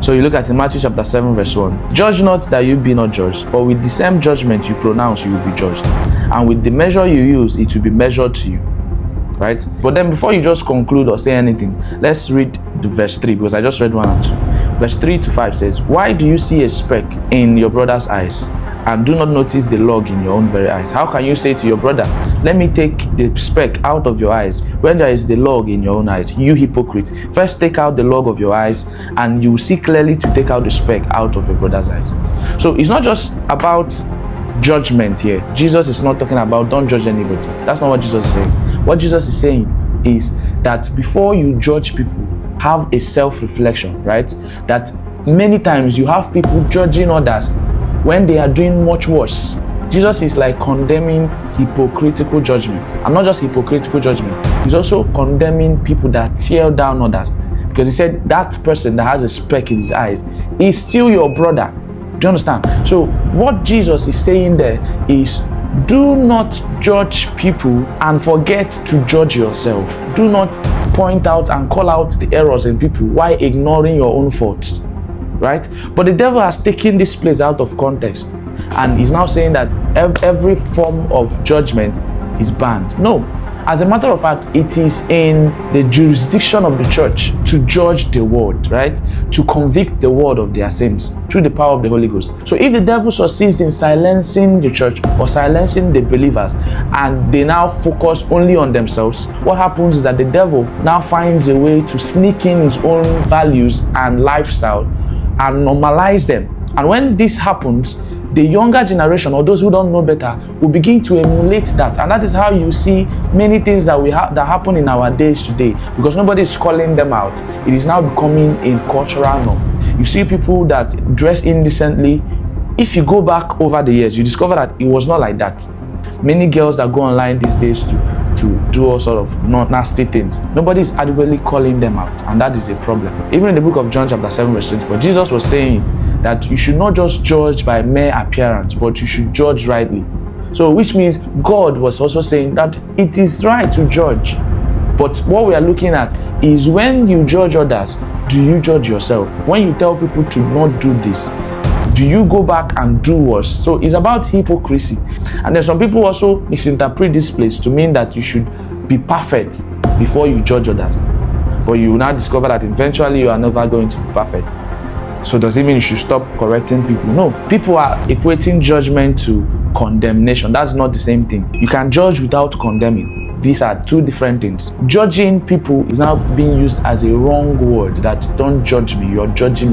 So you look at in Matthew chapter 7 verse 1. Judge not that you be not judged, for with the same judgment you pronounce, you will be judged. And with the measure you use, it will be measured to you. Right? But then before you just conclude or say anything, let's read the verse 3, because I just read 1 and 2. Verse 3 to 5 says, why do you see a speck in your brother's eyes, and do not notice the log in your own very eyes? How can you say to your brother, let me take the speck out of your eyes, when there is the log in your own eyes? You hypocrite, first take out the log of your eyes, and you will see clearly to take out the speck out of your brother's eyes. So it's not just about judgment here. Jesus is not talking about don't judge anybody. That's not what Jesus is saying. What Jesus is saying is that before you judge people, have a self-reflection, right? That many times you have people judging others when they are doing much worse. Jesus is like condemning hypocritical judgment, and not just hypocritical judgment. He's also condemning people that tear down others, because he said that person that has a speck in his eyes is still your brother. Do you understand? So what Jesus is saying there is, do not judge people and forget to judge yourself. Do not point out and call out the errors in people while ignoring your own faults. Right? But the devil has taken this place out of context, and is now saying that every form of judgment is banned. No. As a matter of fact, it is in the jurisdiction of the church to judge the world, right? To convict the world of their sins through the power of the Holy Ghost. So if the devil succeeds in silencing the church or silencing the believers, and they now focus only on themselves, what happens is that the devil now finds a way to sneak in his own values and lifestyle and normalize them. And when this happens, the younger generation, or those who don't know better, will begin to emulate that. And that is how you see many things that that happen in our days today, because nobody is calling them out. It is now becoming a cultural norm. You see people that dress indecently. If you go back over the years, you discover that it was not like that. Many girls that go online these days to do all sort of nasty things, nobody is adequately calling them out, and that is a problem. Even in the book of John chapter 7 verse 24, Jesus was saying that you should not just judge by mere appearance, but you should judge rightly. So which means God was also saying that it is right to judge. But what we are looking at is, when you judge others, do you judge yourself? When you tell people to not do this, do you go back and do worse? So it's about hypocrisy. And then some people also misinterpret this place to mean that you should be perfect before you judge others. But you will now discover that eventually you are never going to be perfect. So does it mean you should stop correcting people? No. People are equating judgment to condemnation. That's not the same thing. You can judge without condemning. These are two different things. Judging people is now being used as a wrong word, that don't judge me, you're judging me.